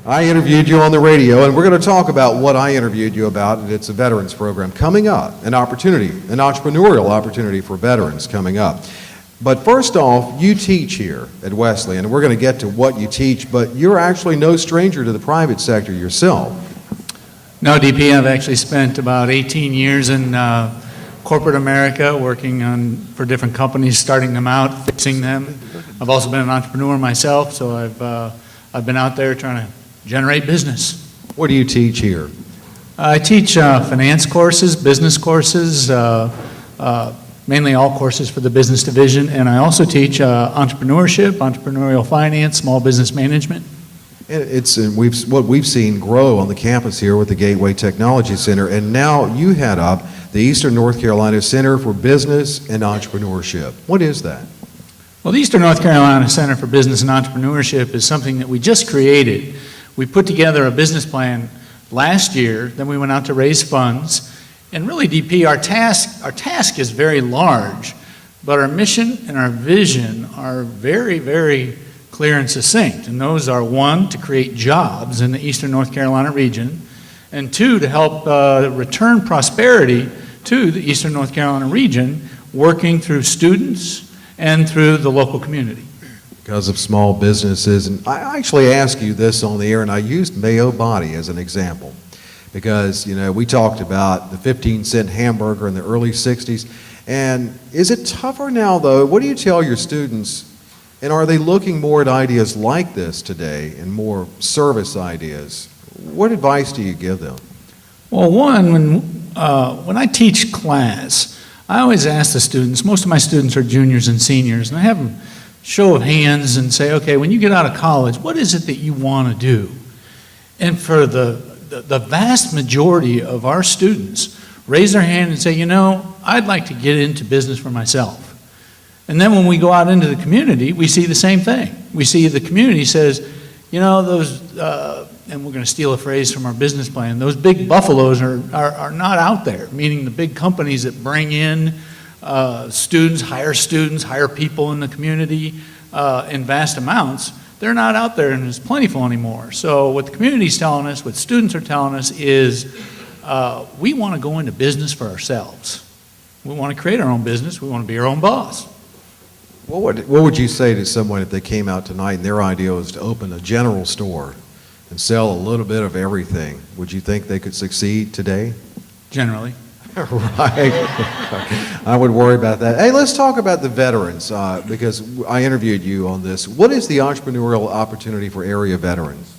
I interviewed you on the radio, and we're going to talk about what I interviewed you about, and it's a veterans program coming up, an opportunity, an entrepreneurial opportunity for veterans coming up. But first off, you teach here at Wesleyan, and we're going to get to what you teach, but you're actually no stranger to the private sector yourself. No, DP, I've actually spent about 18 years in corporate America, working for different companies, starting them out, fixing them. I've also been an entrepreneur myself, so I've been out there trying to generate business. What do you teach here? I teach finance courses, business courses, mainly all courses for the business division, and I also teach entrepreneurship, entrepreneurial finance, small business management. What we've seen grow on the campus here with the Gateway Technology Center, and now you head up the Eastern North Carolina Center for Business and Entrepreneurship. What is that? Well, the Eastern North Carolina Center for Business and Entrepreneurship is something that we just created. We put together a business plan last year, then we went out to raise funds, and really, DP, our task is very large, but our mission and our vision are very, very clear and succinct. And those are, one, to create jobs in the Eastern North Carolina region, and two, to help return prosperity to the Eastern North Carolina region, working through students and through the local community. Because of small businesses, and I actually asked you this on the air, and I used Mayo Body as an example. Because, you know, we talked about the 15-cent hamburger in the early 60s. And is it tougher now, though? What do you tell your students? And are they looking more at ideas like this today and more service ideas? What advice do you give them? Well, one, when I teach class, I always ask the students, most of my students are juniors and seniors, and I have them show of hands and say, okay, when you get out of college, what is it that you want to do? And for the vast majority of our students raise their hand and say, you know, I'd like to get into business for myself. And then when we go out into the community, we see the same thing. We see the community says, you know, those, and we're going to steal a phrase from our business plan, those big buffaloes are not out there, meaning the big companies that bring in students, hire people in the community in vast amounts. They're not out there and as plentiful anymore. So what the community's telling us, what students are telling us is we want to go into business for ourselves. We want to create our own business. We want to be our own boss. What would you say to someone if they came out tonight and their idea was to open a general store and sell a little bit of everything? Would you think they could succeed today? Generally. Right. I would worry about that. Hey, let's talk about the veterans because I interviewed you on this. What is the entrepreneurial opportunity for area veterans?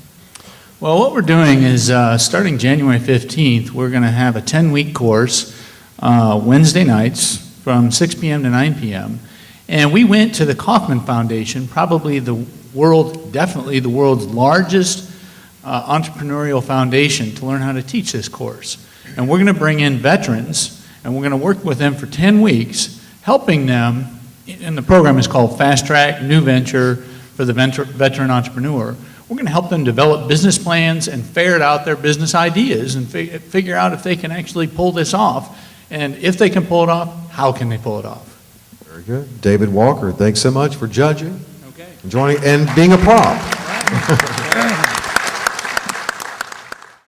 Well, what we're doing is starting January 15th, we're going to have a 10-week course Wednesday nights from 6 p.m. to 9 p.m. And we went to the Kauffman Foundation, probably definitely the world's largest entrepreneurial foundation, to learn how to teach this course. And we're going to bring in veterans, and we're going to work with them for 10 weeks, helping them, and the program is called Fast Track New Venture for the Veteran Entrepreneur. We're going to help them develop business plans and ferret out their business ideas and figure out if they can actually pull this off. And if they can pull it off, how can they pull it off? Very good. David Walker, thanks so much for judging, Okay. joining, and being a prop.